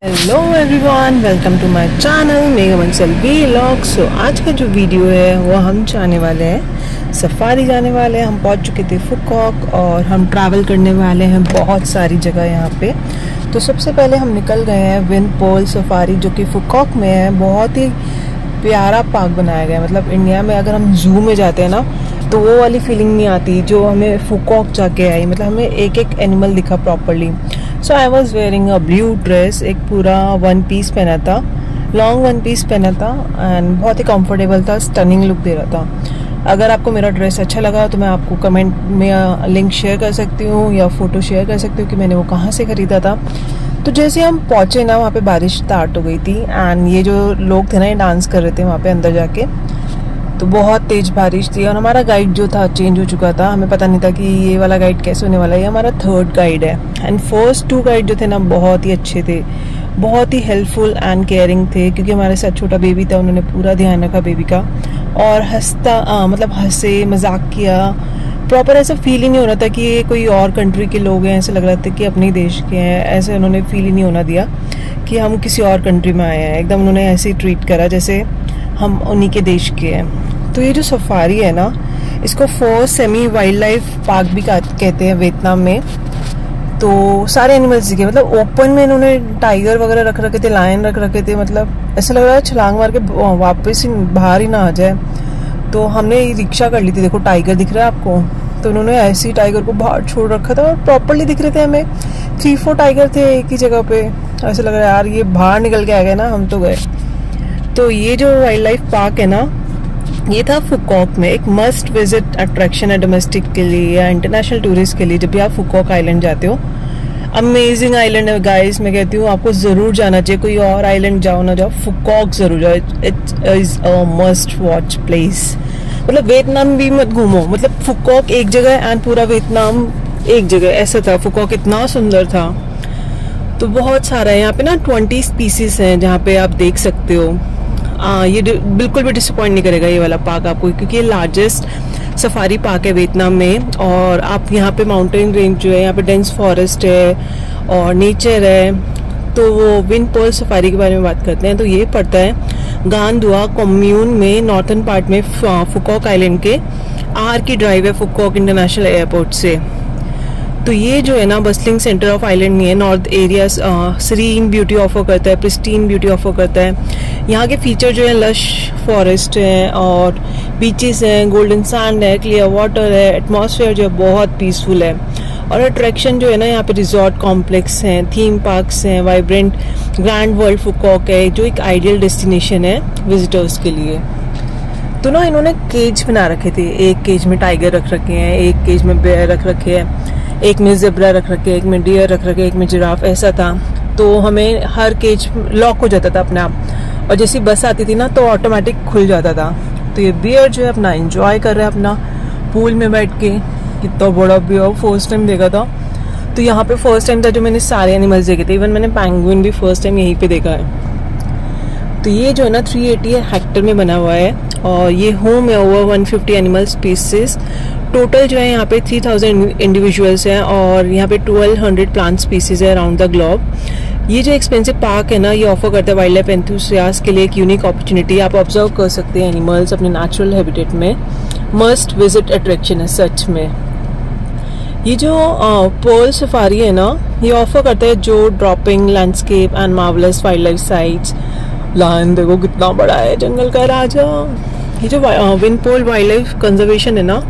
Hello everyone, welcome to my channel Megha Bansal vlog. So आज का जो वीडियो है वो हम जाने वाले हैं, सफारी जाने वाले हैं। हम पहुंच चुके थे फुकॉक और हम ट्रैवल करने वाले हैं बहुत सारी जगह यहाँ पे। तो सबसे पहले हम निकल गए हैं विंडपोल सफारी, जो कि फुकॉक में है। बहुत ही प्यारा पार्क बनाया गया है। मतलब इंडिया में अगर हम जू में जाते हैं ना तो वो वाली फीलिंग नहीं आती जो हमें फुकॉक जाके आई। मतलब हमें एक एक एनिमल दिखा properly. So I was wearing a blue dress, एक पूरा वन पीस पहना था, लॉन्ग वन पीस पहना था एंड बहुत ही कंफर्टेबल था, स्टनिंग लुक दे रहा था। अगर आपको मेरा ड्रेस अच्छा लगा तो मैं आपको कमेंट में लिंक शेयर कर सकती हूँ या फोटो शेयर कर सकती हूँ कि मैंने वो कहाँ से खरीदा था। तो जैसे हम पहुँचे ना, वहाँ पे बारिश स्टार्ट हो गई थी एंड ये जो लोग थे ना, ये डांस कर रहे थे वहाँ पे अंदर जाके। तो बहुत तेज बारिश थी और हमारा गाइड जो था चेंज हो चुका था। हमें पता नहीं था कि ये वाला गाइड कैसे होने वाला है। ये हमारा थर्ड गाइड है एंड फर्स्ट टू गाइड जो थे ना बहुत ही अच्छे थे, बहुत ही हेल्पफुल एंड केयरिंग थे। क्योंकि हमारे साथ छोटा बेबी था, उन्होंने पूरा ध्यान रखा बेबी का और मतलब हंसे मजाक किया। प्रॉपर ऐसा फील ही नहीं हो रहा था कि ये कोई और कंट्री के लोग हैं। ऐसे लग रहा था कि अपने देश के हैं। ऐसे उन्होंने फील ही नहीं होना दिया कि हम किसी और कंट्री में आए हैं। एकदम उन्होंने ऐसे ही ट्रीट करा जैसे हम उन्हीं के देश के हैं। तो ये जो सफारी है ना, इसको first semi wild life park भी कहते हैं वियतनाम में। तो सारे एनिमल्स दिखे, मतलब ओपन में इन्होंने टाइगर वगैरह रख रखे थे, लायन रख रखे थे। मतलब ऐसा लग रहा है छलांग मार के वापस ही बाहर ही ना आ जाए। तो हमने रिक्शा कर ली थी। देखो टाइगर दिख रहा है आपको, तो उन्होंने ऐसे ही टाइगर को बाहर छोड़ रखा था और प्रॉपरली दिख रहे थे हमें। 3-4 टाइगर थे एक ही जगह पे। ऐसा लग रहा है यार ये बाहर निकल के आ गए ना, हम तो गए। तो ये जो वाइल्ड लाइफ पार्क है ना, ये था फुकॉक में। एक मस्ट विजिट अट्रैक्शन है डोमेस्टिक के लिए या इंटरनेशनल टूरिस्ट के लिए। जब भी आप फुकॉक आइलैंड जाते हो, अमेजिंग आइलैंड है गाइस। मैं कहती हूँ आपको जरूर जाना चाहिए। कोई और आइलैंड जाओ ना जाओ, फुकॉक जरूर जाओ। It is a must watch place. मतलब वियतनाम भी मत घूमो, मतलब फुकॉक एक जगह है एंड पूरा वियतनाम एक जगह, ऐसा था। फुकॉक इतना सुंदर था। तो बहुत सारा है यहाँ पे ना, 20 स्पीसीज हैं जहाँ पे आप देख सकते हो। ये बिल्कुल भी डिसअपॉइंट नहीं करेगा ये वाला पार्क आपको, क्योंकि ये लार्जेस्ट सफारी पार्क है वियतनाम में। और आप यहाँ पे माउंटेन रेंज जो है, यहाँ पे डेंस फॉरेस्ट है और नेचर है। तो वो विंडपोल सफारी के बारे में बात करते हैं तो ये पड़ता है गान दुआ कम्यून में, नॉर्थन पार्ट में फुकॉक आइलैंड के। आर की ड्राइव है फुकॉक इंटरनेशनल एयरपोर्ट से। तो ये जो है ना बस्लिंग सेंटर ऑफ आइलैंड नहीं है। North area serene beauty offer करता है, प्रिस्टीन ब्यूटी ऑफर करता है। यहाँ के फीचर जो है लश फॉरेस्ट है और बीचेस हैं, गोल्डन सैंड है, क्लियर वाटर है। एटमॉस्फेयर जो है बहुत पीसफुल है। और अट्रैक्शन जो है ना, यहाँ पे रिजॉर्ट कॉम्प्लेक्स हैं, थीम पार्क्स हैं, वाइब्रेंट ग्रैंड वर्ल्ड फुकॉक है, जो एक आइडियल डेस्टिनेशन है विजिटर्स के लिए। तो ना इन्होंने केज बना रखे थे। एक केज में टाइगर रख रखे हैं, एक केज में बेयर रख रखे हैं, एक में ज़ेब्रा रख रखे, एक में डियर रख रखे, एक में जिराफ, ऐसा था। तो हमें हर केज लॉक हो जाता था अपने आप, और जैसी बस आती थी ना तो ऑटोमेटिक खुल जाता था। तो ये बियर जो है अपना एंजॉय कर रहा है अपना पूल में बैठ के। कितना बड़ा बियर, फर्स्ट टाइम देखा था। तो यहाँ पे फर्स्ट टाइम था जो मैंने सारे एनिमल्स देखे थे। इवन मैंने पेंगुइन भी फर्स्ट टाइम यहीं पे देखा है। तो ये जो है ना 380 हेक्टर में बना हुआ है और ये होम है ओवर 150 एनिमल स्पीसीज। टोटल जो है यहाँ पे 3000 इंडिविजुअल्स हैं और यहाँ पे 1200 प्लांट स्पीसीज है अराउंड द ग्लोब। ये जो एक्सपेंसिव पार्क है ना, ये ऑफर करता है वाइल्ड लाइफ एंथुसियास्ट के लिए एक यूनिक अपॉर्चुनिटी। आप ऑब्जर्व कर सकते हैं एनिमल्स अपने नेचुरल हैबिटेट में। मस्ट विजिट अट्रैक्शन है सच में। ये जो पर्ल सफारी है ना, ये ऑफर करता है जो dropping landscape and marvellous wild life sites. Lion देखो कितना बड़ा है, जंगल का राजा। ये जो विंडपोल वाइल्ड लाइफ कंजर्वेशन है ना,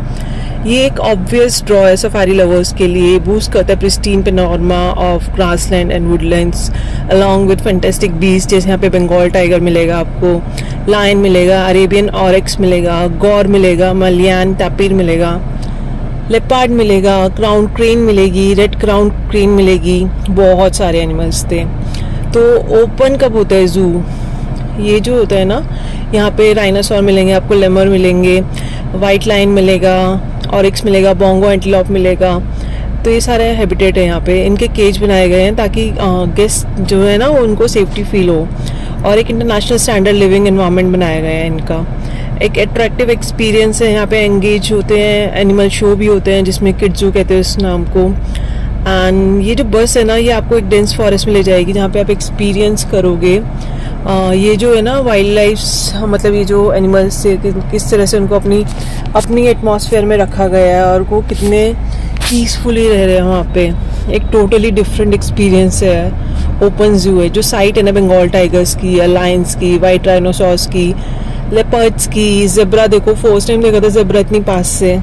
ये एक ऑब्वियस ड्रॉ है सफारी लवर्स के लिए। बूस्ट करता है pristine panorama of grassland and Woodlands along with fantastic beast. जैसे यहाँ पे बंगाल टाइगर मिलेगा आपको, लायन मिलेगा, अरेबियन ऑरेक्स मिलेगा, गौर मिलेगा, मलयान टैपिर मिलेगा, लेपर्ड मिलेगा, क्राउन क्रेन मिलेगी, रेड क्राउन क्रेन मिलेगी। बहुत सारे एनिमल्स थे। तो ओपन कब होता है जू? ये जो होता है ना, यहाँ पे डायनासोर मिलेंगे आपको, लेमर मिलेंगे, वाइट लाइन मिलेगा, ऑरिक्स मिलेगा, बोंगो एंटीलोप मिलेगा। तो ये सारे हैबिटेट है यहाँ पे। इनके केज बनाए गए हैं ताकि गेस्ट जो है ना उनको सेफ्टी फील हो। और एक इंटरनेशनल स्टैंडर्ड लिविंग एनवायरनमेंट बनाया गया है इनका। एक अट्रैक्टिव एक्सपीरियंस है यहाँ पे। एंगेज होते हैं, एनिमल शो भी होते हैं जिसमें किड्स जू कहते हैं इस नाम को। एंड ये जो बस है ना, ये आपको एक डेंस फॉरेस्ट में ले जाएगी जहाँ पे आप एक्सपीरियंस करोगे ये जो है ना वाइल्ड लाइफ, मतलब ये जो एनिमल्स से किस तरह से उनको अपनी एटमॉस्फेयर में रखा गया है और वो कितने पीसफुली रह रहे हैं वहाँ पे। एक टोटली डिफरेंट एक्सपीरियंस है। ओपन जू है, जो साइट है ना बंगाल टाइगर्स की, लायंस की, वाइट राइनोसॉर्स की, लेपर्ड्स की, जेब्रा। देखो फर्स्ट टाइम देखा था जेब्रा इतनी पास से,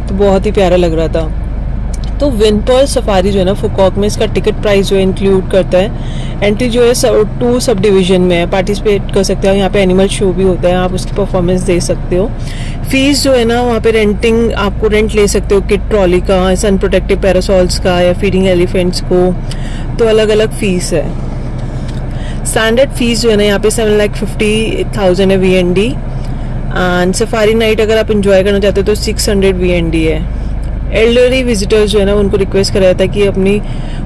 तो बहुत ही प्यारा लग रहा था। तो विंडपर्ल सफारी जो है ना फुकॉक में, इसका टिकट प्राइस जो है इंक्लूड करता है। एंट्री जो है 2 सब डिवीजन में है, पार्टिसिपेट कर सकते हो। यहाँ पे एनिमल शो भी होता है, आप उसकी परफॉर्मेंस दे सकते हो। फीस जो है ना वहाँ पे रेंटिंग, आपको रेंट ले सकते हो किड ट्रॉली का, सन प्रोटेक्टिव पैरासॉल्स का, या फीडिंग एलिफेंट्स को, तो अलग अलग फीस है। स्टैंडर्ड फीस जो है ना यहाँ पे 7,50,000 है VND। एंड सफारी नाइट अगर आप इंजॉय करना चाहते हो तो 600 VND है। एल्डरली विजिटर्स जो है ना उनको रिक्वेस्ट करा जाता है कि अपनी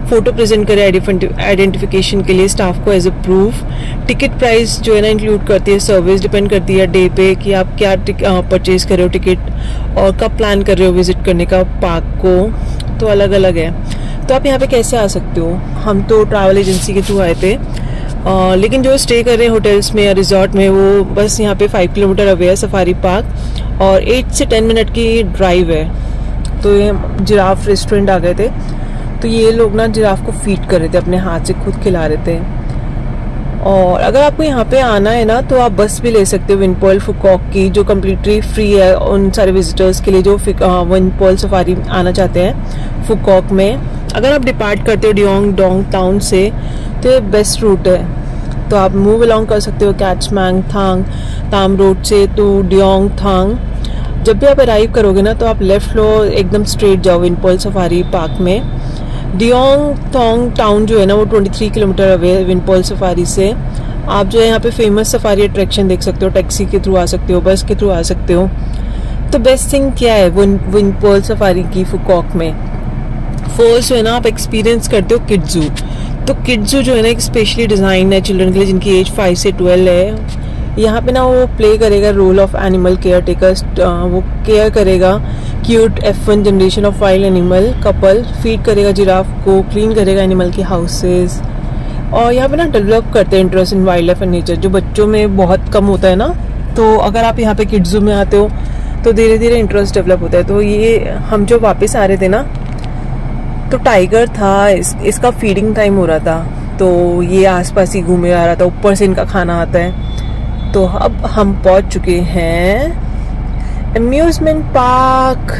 फोटो प्रेजेंट करें आइडेंटिफिकेशन के लिए स्टाफ को as a proof. Ticket price जो है ना इंक्लूड करती है सर्विस, डिपेंड करती है डे पे कि आप क्या परचेज कर रहे हो टिकट और कब प्लान कर रहे हो विजिट करने का पार्क को, तो अलग अलग है। तो आप यहाँ पे कैसे आ सकते हो? हम तो ट्रैवल एजेंसी के थ्रू आए थे, लेकिन जो स्टे कर रहे हैं होटल्स में या रिजॉर्ट में, वो बस यहाँ पे 5 किलोमीटर अवे है सफारी पार्क और 8 से 10 मिनट की ड्राइव है। तो ये जिराफ रेस्टोरेंट आ गए थे, तो ये लोग ना जिराफ को फीड कर रहे थे, अपने हाथ से खुद खिला रहे थे। और अगर आपको यहाँ पे आना है ना तो आप बस भी ले सकते हो विंडपर्ल फुकॉक की, जो कम्प्लीटली फ्री है उन सारे विजिटर्स के लिए जो विंडपर्ल सफारी आना चाहते हैं फुकॉक में। अगर आप डिपार्ट करते हो डियोंग डोंग टाउन से तो ये बेस्ट रूट है, तो आप मूव अलोंग कर सकते हो कैचमैंग थांग ताम रोड से तो डियोंग थांग। जब भी आप अराइव करोगे ना तो आप लेफ्ट लो, एकदम स्ट्रेट जाओ विंडपर्ल सफारी पार्क में। डियोंग थोंग टाउन जो है ना वो 23 किलोमीटर अवे है विंडपर्ल सफारी से। आप जो है यहाँ पे फेमस सफारी अट्रैक्शन देख सकते हो, टैक्सी के थ्रू आ सकते हो, बस के थ्रू आ सकते हो। तो बेस्ट थिंग क्या है विंडपर्ल सफारी की फुकॉक में? फर्स्ट जो है ना आप एक्सपीरियंस करते हो किड जू। तो किड जू जो है ना एक स्पेशली डिज़ाइन है चिल्ड्रन के लिए जिनकी एज 5 से 12 है। यहाँ पे ना वो प्ले करेगा role of animal caretaker, वो केयर करेगा cute F1 generation of wild animal couple, feed करेगा जिराफ को, क्लीन करेगा एनिमल के हाउसेस। और यहाँ पे ना डेवलप करते हैं interest in wild life and nature, जो बच्चों में बहुत कम होता है ना। तो अगर आप यहाँ पे किड जू में आते हो तो धीरे धीरे इंटरेस्ट डेवलप होता है। तो ये हम जो वापस आ रहे थे ना तो टाइगर था, इसका फीडिंग टाइम हो रहा था, तो ये आसपास ही घूमे आ रहा था, ऊपर से इनका खाना आता है। तो अब हम पहुंच चुके हैं अम्यूजमेंट पार्क।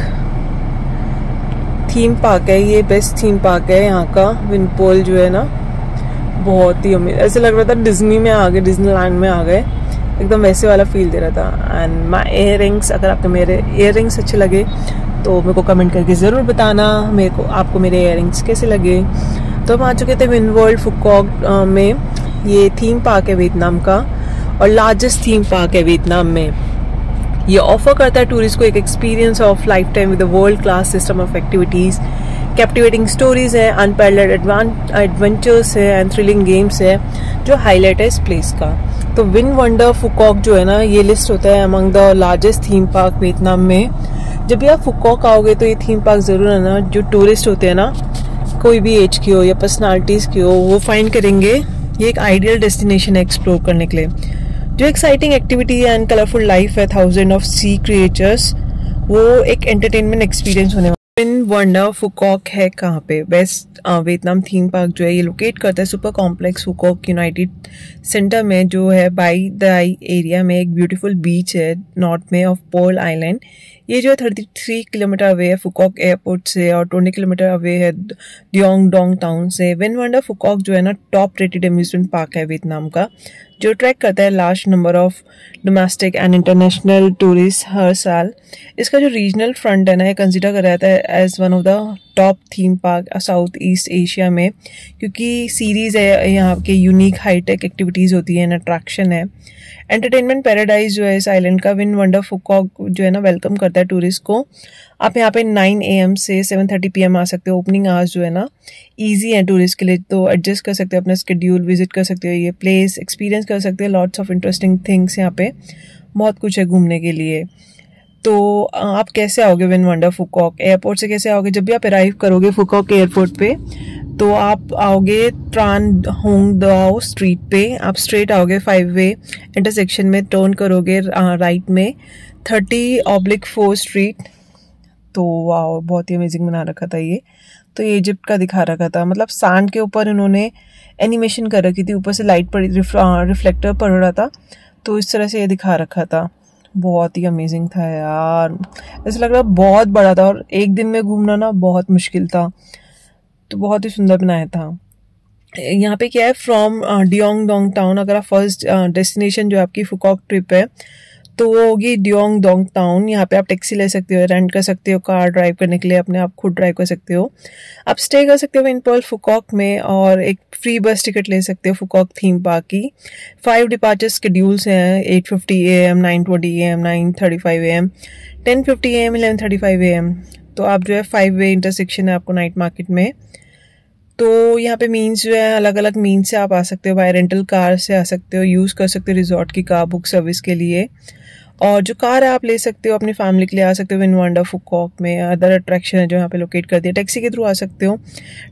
थीम पार्क है ये, बेस्ट थीम पार्क है यहाँ का विंडपर्ल जो है ना, बहुत ही अमेजिंग। ऐसे लग रहा था डिज्नी में आ गए, डिज्नीलैंड में आ गए, एकदम वैसे वाला फील दे रहा था। एंड माई इयर रिंग्स, अगर आपको मेरे इयर रिंग्स अच्छे लगे तो मेरे को कमेंट करके ज़रूर बताना आपको मेरे इयर रिंग्स कैसे लगे। तो हम आ चुके थे विंडवर्ल्ड फुकॉक में। ये थीम पार्क है वियतनाम का और लार्जेस्ट थीम पार्क है वियतनाम में। ये ऑफर करता है टूरिस्ट को एक experience of life time with world class system of activities, captivating stories है, अनपैरेलल्ड एडवेंचर्स है एंड थ्रिलिंग गेम्स है, जो हाईलाइट है इस प्लेस का। तो विन वंडर फुकॉक जो है ना, ये लिस्ट होता है among the largest theme park Vietnam में। जब भी आप फुकॉक आओगे तो ये थीम पार्क जरूर आना। जो टूरिस्ट होते हैं ना, कोई भी एज की हो या पर्सनालिटीज की हो, वो फाइंड करेंगे ये एक आइडियल डेस्टिनेशन है एक्सप्लोर करने के लिए। जो exciting activity and colourful life है थाउजेंड ऑफ सी क्रिएचर्स, वो एक एंटरटेनमेंट एक्सपीरियंस होने वाला। विन वंडर फुकॉक है कहाँ पे? वेस्ट वियतनाम थीम पार्क जो है ये लोकेट करता है सुपर कॉम्प्लेक्स फुकॉक यूनाइटेड सेंटर में, जो है बाई द आई एरिया में। एक ब्यूटीफुल बीच है नॉर्थ में ऑफ पर्ल आइलैंड। ये जो है 33 किलोमीटर अवे है फुकॉक एयरपोर्ट से और 20 किलोमीटर अवे है डियोंग डोंग टाउन से। विन वंडर फुकॉक जो है ना टॉप रेटेड अम्यूजमेंट पार्क है वियतनाम का, जो अट्रैक्ट करता है large number of domestic and international tourist हर साल। इसका जो रीजनल फ्रंट है ना, ये कंसिडर करा जाता है as one of the top theme park South East Asia में, क्योंकि सीरीज है यहाँ के यूनिक हाईटेक एक्टिविटीज होती है एंड अट्रैक्शन है। एंटरटेनमेंट पैराडाइज जो है इस आइलैंड का। विन वंडर फुकॉक जो है ना वेलकम करता है टूरिस्ट को। आप यहाँ पे 9 AM से 7:30 PM आ सकते हो। ओपनिंग आवर्स जो है ना इजी है टूरिस्ट के लिए, तो एडजस्ट कर सकते हो अपना स्केड्यूल, विजिट कर सकते हो ये प्लेस, एक्सपीरियंस कर सकते हो लॉट्स ऑफ इंटरेस्टिंग थिंग्स। यहाँ पे बहुत कुछ है घूमने के लिए। तो आप कैसे आओगे विन वंडर फुकॉक? एयरपोर्ट से कैसे आओगे? जब भी आप अराइव करोगे फुकॉक एयरपोर्ट पे तो आप आओगे ट्रान होंग दाओ स्ट्रीट पे। आप स्ट्रेट आओगे 5 वे इंटरसेक्शन में, टर्न करोगे राइट में 30/4 स्ट्रीट। तो वाह, बहुत ही अमेजिंग बना रखा था ये। तो ये इजिप्ट का दिखा रखा था, मतलब सैंड के ऊपर इन्होंने एनिमेशन कर रखी थी, ऊपर से लाइट पड़ी, रिफ्लेक्टर पड़ रहा था, तो इस तरह से ये दिखा रखा था। बहुत ही अमेजिंग था यार, ऐसा लग रहा बहुत बड़ा था और एक दिन में घूमना ना बहुत मुश्किल था। तो बहुत ही सुंदर बनाया था। यहाँ पे क्या है, फ्रॉम डियोंग डोंग टाउन, अगर आप फर्स्ट डेस्टिनेशन जो आपकी फुकॉक ट्रिप है तो वो होगी डियोंग डोंग टाउन। यहाँ पे आप टैक्सी ले सकते हो, रेंट कर सकते हो, कार ड्राइव करने के लिए अपने आप खुद ड्राइव कर सकते हो। आप स्टे कर सकते हो विनपर्ल फुकॉक में और एक फ्री बस टिकट ले सकते हो फुकॉक थीम पार्क की। 5 डिपार्चर शेड्यूल्स हैं, 8:50 AM, 9:20 AM, 9:35 AM, 10:50 AM, 11:35 AM। तो आप जो है 5 वे इंटरसेक्शन है आपको नाइट मार्केट में। तो यहाँ पे मीन्स जो है अलग अलग मीन्स से आप आ सकते हो, बाय रेंटल कार से आ सकते हो, यूज़ कर सकते हो रिजॉर्ट की कार बुक सर्विस के लिए। और जो कार है आप ले सकते हो अपनी फैमिली के लिए, आ सकते हो विन वंडर फुकॉक में। अदर अट्रैक्शन है जो यहाँ पे लोकेट कर दिया, टैक्सी के थ्रू आ सकते हो।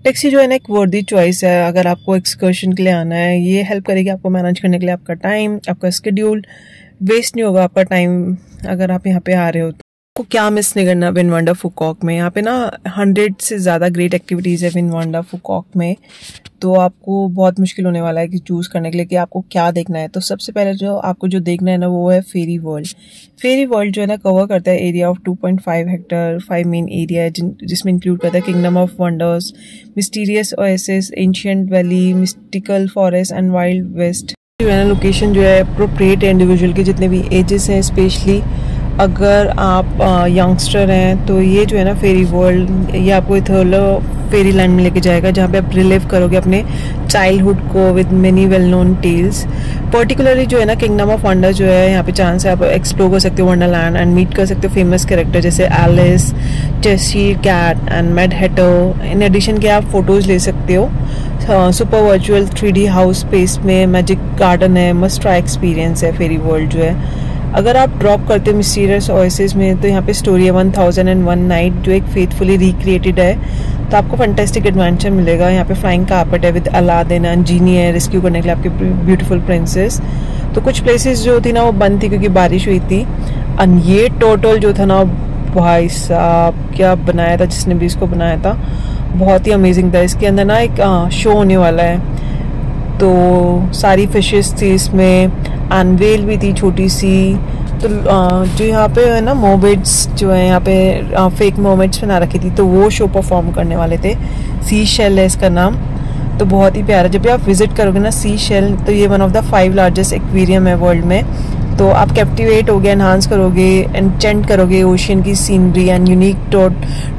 टैक्सी जो है ना एक वर्दी चॉइस है अगर आपको एक्सकर्शन के लिए आना है। ये हेल्प करेगी आपको मैनेज करने के लिए आपका टाइम, आपका शेड्यूल वेस्ट नहीं होगा आपका टाइम अगर आप यहाँ पे आ रहे हो। आपको क्या मिस नहीं करना विन वंडर फुकॉक में। यहाँ पे ना 100 से ज़्यादा ग्रेट एक्टिविटीज़ है विन वंडर फुकॉक में। तो आपको बहुत मुश्किल होने वाला है कि चूज़ करने के लिए कि आपको क्या देखना है। तो सबसे पहले जो आपको जो देखना है ना वो है फेरी वर्ल्ड। फेरी वर्ल्ड जो है ना कवर करता है area of 2.5 hectare. 5 main area है जिसमें इंक्लूड करता है Kingdom of Wonders, Mysterious Oasis, Ancient Valley, Mystical Forest and Wild West. जो है ना लोकेशन जो है अप्रोप्रिएट है इंडिविजुअल के जितने भी एजेस हैं, स्पेशली अगर आप यंगस्टर हैं तो ये जो है ना फेरी वर्ल्ड, ये आपको इथर्लो फेरी लैंड में लेके जाएगा जहाँ पे आप रिलीव करोगे अपने चाइल्डहुड को with many well known tales. Particularly जो है ना किंगडम ऑफ वंडर जो है यहाँ पे चांस है आप एक्सप्लोर कर सकते हो वंडरलैंड एंड मीट कर सकते हो फेमस कैरेक्टर जैसे Alice, Cheshire cat and mad hatter. In addition के आप फोटोज ले सकते हो। Super virtual 3D house space में मैजिक गार्डन है, मस्ट ट्राई एक्सपीरियंस है फेरी वर्ल्ड जो है। अगर आप ड्रॉप करते हो मिस्टीरियस ओएसिस में तो यहाँ पे स्टोरी है 1001 नाइट जो एक फेथफुली रिक्रिएटेड है। तो आपको फैंटास्टिक एडवेंचर मिलेगा। यहाँ पे फ्लाइंग कारपेट है विद अलादीन एंड जीनी है रेस्क्यू करने के लिए आपकी ब्यूटीफुल प्रिंसेस। तो कुछ प्लेसेस जो थी ना वो बंद थी क्योंकि बारिश हुई थी। और ये टोटल जो था ना भाई साहब क्या बनाया था जिसने भी इसको बनाया था, बहुत ही अमेजिंग था। इसके अंदर ना एक शो होने वाला है, तो सारी फिशेस थी इसमें, अनवेल भी थी छोटी सी। तो जो यहाँ पे है ना मोमेट्स जो है यहाँ पे फेक मोमेट्स बना रखी थी, तो वो शो परफॉर्म करने वाले थे। सी शेल है इसका नाम, तो बहुत ही प्यारा। जब भी आप विजिट करोगे ना सी शेल, तो ये one of the 5 largest aquarium है वर्ल्ड में। तो आप कैप्टिवेट होगे, एनहांस करोगे, एंचेंट करोगे ओशियन की scenery and unique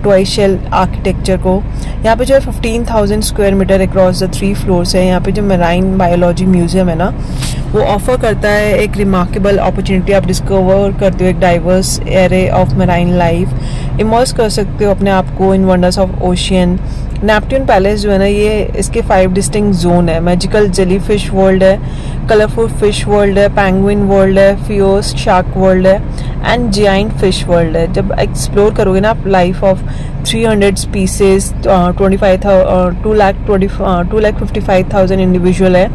toy shell architecture को। यहाँ पे जो है 15,000 square metre across the 3 floors है। यहाँ पे जो मेराइन बायोलॉजी म्यूजियम है ना वो ऑफर करता है एक रिमार्केबल अपॉर्चुनिटी। आप डिस्कवर करते हो एक diverse array of marine life, immerse कर सकते हो अपने आप को in wonders of ocean. Neptune palace जो है ना ये इसके 5 डिस्टिंक्ट जोन है। मैजिकल जेली फिश वर्ल्ड है, कलरफुल फिश वर्ल्ड है, पेंगुइन वर्ल्ड है, फियोस शार्क वर्ल्ड है एंड जायंट फिश वर्ल्ड है। जब एक्सप्लोर करोगे ना आप लाइफ ऑफ 300 स्पीसीज, 2,55,000 इंडिविजुअल है,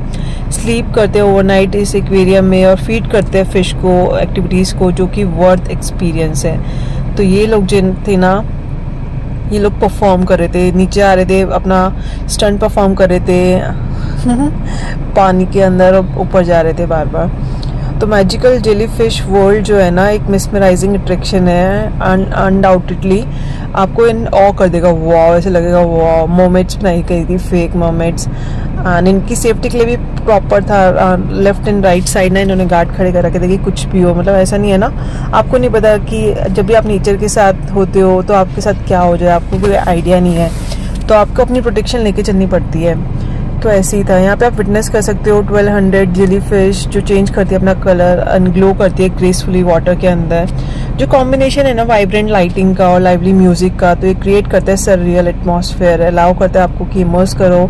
स्लीप करते हैं ओवरनाइट इस एक्वेरियम में और फीड करते हैं फिश को, एक्टिविटीज़ को, जो कि वर्थ एक्सपीरियंस है। तो ये लोग जिन थे ना ये लोग परफॉर्म कर रहे थे, नीचे आ रहे थे, अपना स्टंट परफॉर्म कर रहे थे पानी के अंदर ऊपर जा रहे थे बार बार। तो मैजिकल जेलीफिश वर्ल्ड जो है ना एक मिसमराइजिंग अट्रैक्शन है, अनडाउटेडली आपको इन ऑ कर देगा। वाव, ऐसे लगेगा वाव, मोमेट्स बनाई गई थी फेक मोमेट्स। एंड इनकी सेफ्टी के लिए भी प्रॉपर था, लेफ्ट एंड राइट साइड ना इन्होंने गार्ड खड़े कर रखे थे कि कुछ भी हो, मतलब ऐसा नहीं है ना, आपको नहीं पता कि जब भी आप नेचर के साथ होते हो तो आपके साथ क्या हो जाए, आपको कोई आइडिया नहीं है, तो आपको अपनी प्रोटेक्शन लेके चलनी पड़ती है। तो ऐसे ही था। यहाँ पे आप विटनेस कर सकते हो 1200 जेली फिश जो चेंज करती है अपना कलर एंड ग्लो करती है ग्रेसफुली वाटर के अंदर। जो कॉम्बिनेशन है ना वाइब्रेंट लाइटिंग का और लाइवली म्यूजिक का, तो ये क्रिएट करता है सररियल एटमॉस्फेयर, अलाउ करता है आपको कि इमर्स करो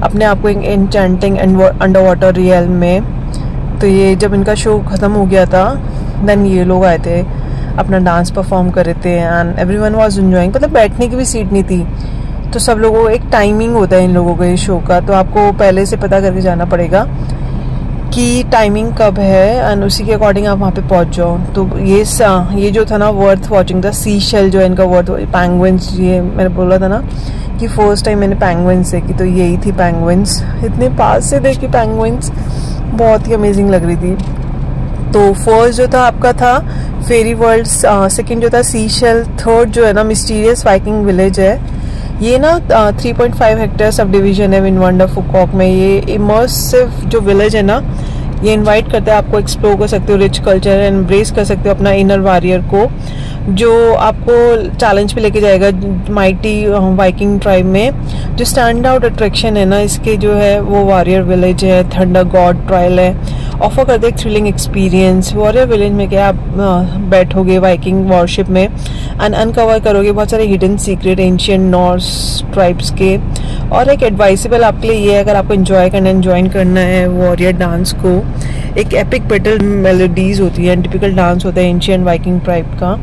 अपने आप को एक एन्चेंटिंग अंडर वाटर रियल में। तो ये जब इनका शो ख़त्म हो गया था देन ये लोग आए थे अपना डांस परफॉर्म कर रहे थे एंड एवरीवन वाज एंजॉयिंग। मतलब बैठने की भी सीट नहीं थी, तो सब लोगों को एक टाइमिंग होता है इन लोगों का इस शो का, तो आपको पहले से पता करके जाना पड़ेगा कि टाइमिंग कब है एंड उसी के अकॉर्डिंग आप वहाँ पे पहुँच जाओ। तो ये जो था ना वर्थ वॉचिंग था। सी शेल जो है इनका वर्थ, पैंगुइन्स, ये मैंने बोला था ना कि फर्स्ट टाइम मैंने पैंगुइन्स देखी तो यही थी पैंगुइन्स। इतने पास से देखी पैंगुइन्स, बहुत ही अमेजिंग लग रही थी। तो फर्स्ट जो था आपका था फेरी वर्ल्ड, सेकंड जो था सी शेल, थर्ड जो है ना मिस्टीरियस वाइकिंग विलेज है। ये ना 3.5 हेक्टेयर सब डिवीजन है विनवंडर फुकॉक में। ये इमर्सिव जो विलेज है ना, ये इनवाइट करता है आपको, एक्सप्लोर कर सकते हो रिच कल्चर, एम्ब्रेस कर सकते हो अपना इनर वॉरियर को, जो आपको चैलेंज पे लेके जाएगा माइटी वाइकिंग ट्राइब में। जो स्टैंड आउट अट्रैक्शन है ना इसके जो है वो वॉरियर विलेज है, थंडर गॉड ट्रायल है। ऑफर करते एक थ्रिलिंग एक्सपीरियंस। वॉरियर विलेज में क्या आप बैठोगे वाइकिंग वॉरशिप में एंड अनकवर करोगे बहुत सारे hidden secret ancient Norse tribes के। और एक एडवाइसेबल आपके लिए ये है, अगर आपको एंजॉय करना है, ज्वाइन करना है वॉरियर डांस को, एक एपिक बैटल मेलोडीज होती है, टिपिकल डांस होता है एंशिएंट वाइकिंग ट्राइब का।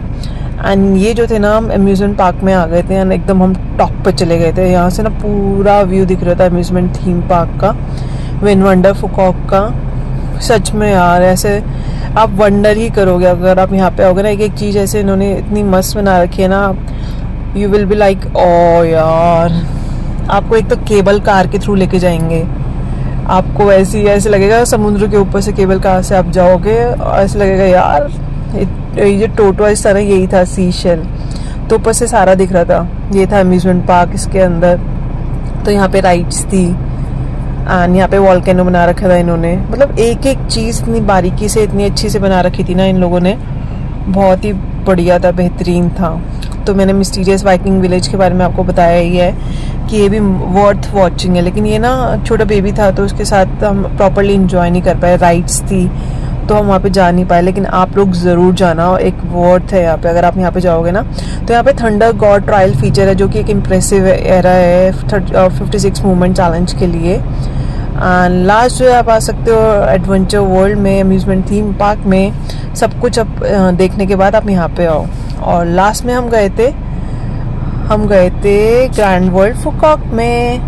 एंड ये जो थे ना हम अम्यूजमेंट पार्क में आ गए थे एंड एकदम हम टॉप पे चले गए थे। यहाँ से ना पूरा व्यू दिख रहा था अम्यूजमेंट थीम पार्क का, विनवंडर फुकॉक का। सच में यार ऐसे आप वंडर ही करोगे अगर आप यहाँ पे आओगे ना। एक एक चीज़ ऐसे इन्होंने इतनी मस्त बना रखी है ना, you will be like oh यार। आपको एक तो केबल कार के थ्रू लेके जाएंगे, आपको ऐसे लगेगा समुद्र के ऊपर से केबल कार से आप जाओगे, ऐसे लगेगा यार ये टोटवाइज था ना, यही था सी शेल। तो ऊपर से सारा दिख रहा था। ये था अम्यूजमेंट पार्क इसके अंदर। तो यहाँ पे राइड्स थी एंड यहाँ पे वॉल्केनो बना रखा था इन्होंने। मतलब एक एक चीज़ इतनी बारीकी से इतनी अच्छी से बना रखी थी ना इन लोगों ने, बहुत ही बढ़िया था, बेहतरीन था। तो मैंने मिस्टीरियस वाइकिंग विलेज के बारे में आपको बताया ही है कि ये भी वर्थ वॉचिंग है। लेकिन ये ना छोटा बेबी था तो उसके साथ हम प्रॉपरली इंजॉय नहीं कर पाए। राइड्स थी तो हम वहाँ पे जा नहीं पाए, लेकिन आप लोग ज़रूर जाना, एक वर्थ है यहाँ पे। अगर आप यहाँ पे जाओगे ना तो यहाँ पे थंडर गॉड ट्रायल फीचर है जो कि एक इम्प्रेसिव एरा है 56 मूवमेंट चैलेंज के लिए। एंड लास्ट जो है आप आ सकते हो एडवेंचर वर्ल्ड में, अम्यूजमेंट थीम पार्क में। सब कुछ अब देखने के बाद आप यहाँ पे आओ। और लास्ट में हम गए थे ग्रैंड वर्ल्ड फुकॉक में।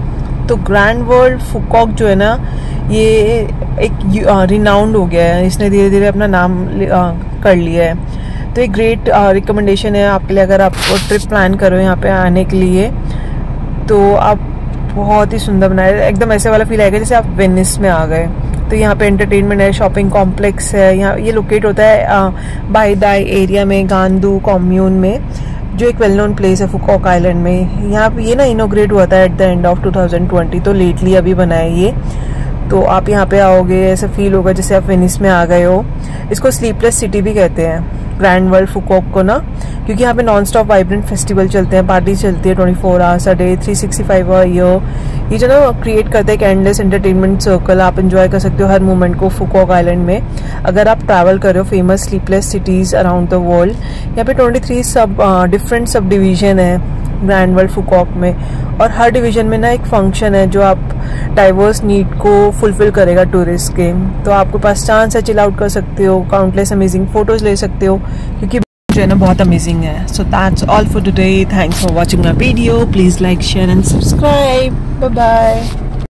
तो ग्रैंड वर्ल्ड फुकॉक जो है ना ये एक रिनाउंड हो गया है, इसने धीरे धीरे अपना नाम कर लिया है। तो एक ग्रेट रिकमेंडेशन है आपके लिए, अगर आप ट्रिप प्लान करो यहाँ पे आने के लिए तो आप बहुत ही सुंदर बनाए, एकदम ऐसे वाला फील आएगा जैसे आप वेनिस में आ गए। तो यहाँ पे एंटरटेनमेंट है, शॉपिंग कॉम्प्लेक्स है। यहाँ ये लोकेट होता है बाईदाई एरिया में, गांडू कॉम्यून में, जो एक वेल नोन प्लेस है फुकॉक आइलैंड में। यहाँ पे ये ना इनोग्रेट हुआ था एट द एंड ऑफ 2020, तो लेटली अभी बना है ये। तो आप यहाँ पे आओगे ऐसा फील होगा जैसे आप वेनिस में आ गए हो। इसको स्लीपलेस सिटी भी कहते हैं ग्रैंड वर्ल्ड फुकॉक को ना, क्योंकि यहाँ पे नॉन स्टॉप वाइब्रेंट फेस्टिवल चलते हैं, पार्टी चलती है 24 आवर्स अ डे 365 ईयर। ये जो ना क्रिएट करते हैं एक एंडलेस एंटरटेनमेंट सर्कल। आप एंजॉय कर सकते हो हर मोमेंट को फुकॉक आइलैंड में अगर आप ट्रैवल कर रहे हो famous sleepless cities around the world. यहाँ पे 23 डिफरेंट सब डिवीजन है ग्रैंड वर्ल्ड फुकॉक में, और हर डिवीजन में ना एक फंक्शन है जो आप डाइवर्स नीड को फुलफिल करेगा टूरिस्ट के। तो आपके पास चांस है चिल आउट कर सकते हो, काउंटलेस अमेजिंग फोटोज ले सकते हो, क्योंकि जो है ना बहुत अमेजिंग है। So that's all for today. Thanks for watching my video. Please like share and subscribe. Bye bye.